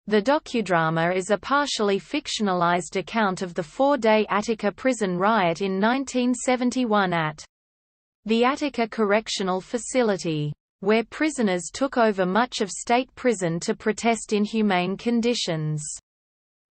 The docudrama is a partially fictionalized account of the four-day Attica prison riot in 1971 at the Attica Correctional Facility, where prisoners took over much of state prison to protest inhumane conditions.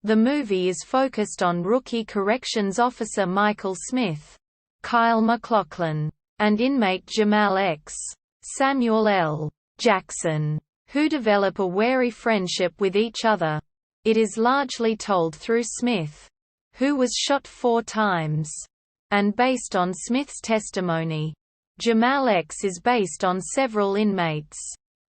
The movie is focused on rookie corrections officer Michael Smith, Kyle MacLachlan, and inmate Jamal X. Samuel L. Jackson, who develop a wary friendship with each other. It is largely told through Smith, who was shot 4 times, and based on Smith's testimony. Jamal X is based on several inmates,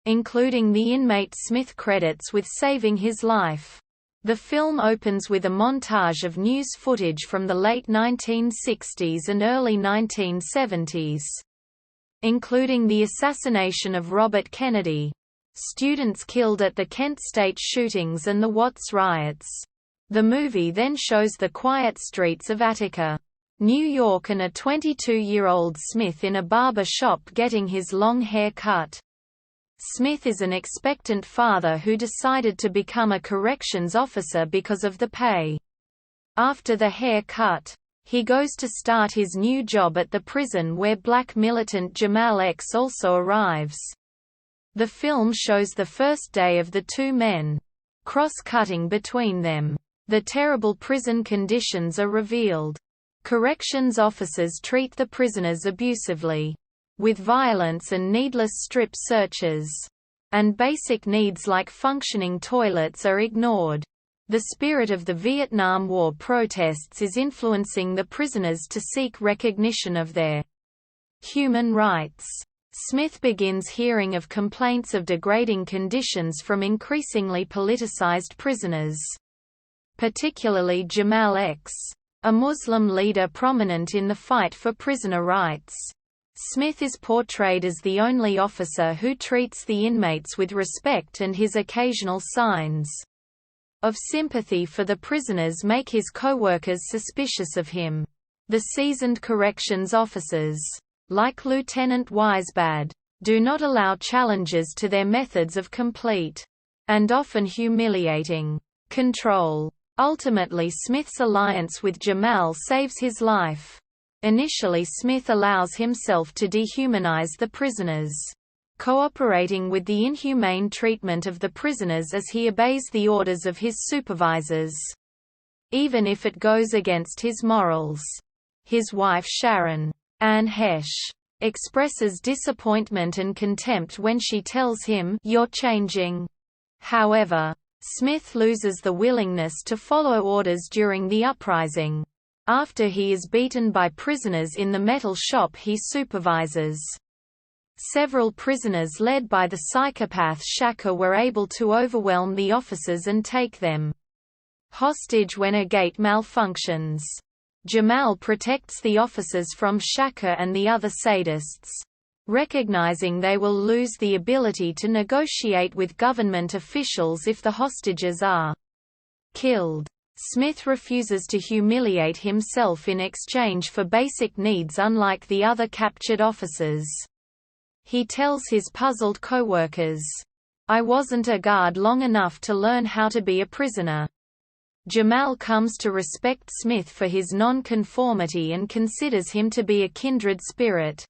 including the inmate Smith credits with saving his life. The film opens with a montage of news footage from the late 1960s and early 1970s, including the assassination of Robert Kennedy, students killed at the Kent State shootings and the Watts riots. The movie then shows the quiet streets of Attica, New York, and a 22-year-old Smith in a barber shop getting his long hair cut. Smith is an expectant father who decided to become a corrections officer because of the pay. After the hair cut, he goes to start his new job at the prison where black militant Jamal X also arrives. The film shows the first day of the two men, cross-cutting between them. The terrible prison conditions are revealed. Corrections officers treat the prisoners abusively, with violence and needless strip searches, and basic needs like functioning toilets are ignored. The spirit of the Vietnam War protests is influencing the prisoners to seek recognition of their human rights. Smith begins hearing of complaints of degrading conditions from increasingly politicized prisoners, particularly Jamal X, a Muslim leader prominent in the fight for prisoner rights. Smith is portrayed as the only officer who treats the inmates with respect, and his occasional signs of sympathy for the prisoners make his co-workers suspicious of him. The seasoned corrections officers, like Lieutenant Weisbad, do not allow challenges to their methods of complete, and often humiliating, control. Ultimately, Smith's alliance with Jamal saves his life. Initially, Smith allows himself to dehumanize the prisoners, cooperating with the inhumane treatment of the prisoners as he obeys the orders of his supervisors, even if it goes against his morals. His wife Sharon Ann Hesh expresses disappointment and contempt when she tells him, "You're changing." However, Smith loses the willingness to follow orders during the uprising, after he is beaten by prisoners in the metal shop he supervises. Several prisoners led by the psychopath Shaka were able to overwhelm the officers and take them hostage when a gate malfunctions. Jamal protects the officers from Shaka and the other sadists, recognizing they will lose the ability to negotiate with government officials if the hostages are killed. Smith refuses to humiliate himself in exchange for basic needs, unlike the other captured officers. He tells his puzzled co-workers, "I wasn't a guard long enough to learn how to be a prisoner." Jamal comes to respect Smith for his non-conformity and considers him to be a kindred spirit.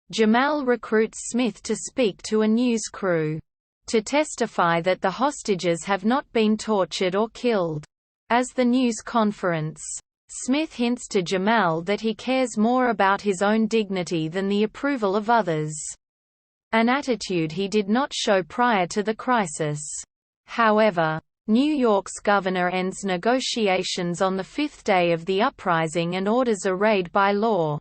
Jamal recruits Smith to speak to a news crew, to testify that the hostages have not been tortured or killed. As the news conference, Smith hints to Jamal that he cares more about his own dignity than the approval of others, an attitude he did not show prior to the crisis. However, New York's governor ends negotiations on the 5th day of the uprising and orders a raid by law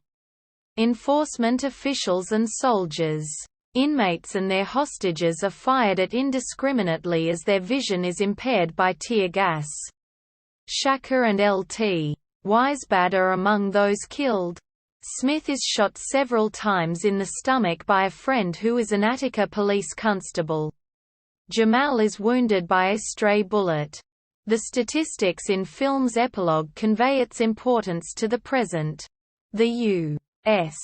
enforcement officials and soldiers. Inmates and their hostages are fired at indiscriminately as their vision is impaired by tear gas. Shaka and Lt. Weisbad are among those killed. Smith is shot several times in the stomach by a friend who is an Attica police constable. Jamal is wounded by a stray bullet. The statistics in film's epilogue convey its importance to the present. The U.S.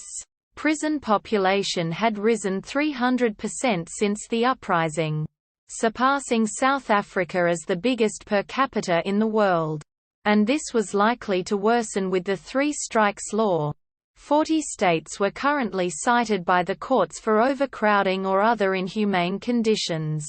prison population had risen 300% since the uprising. surpassing South Africa as the biggest per capita in the world. And this was likely to worsen with the Three Strikes Law. 40 states were currently cited by the courts for overcrowding or other inhumane conditions.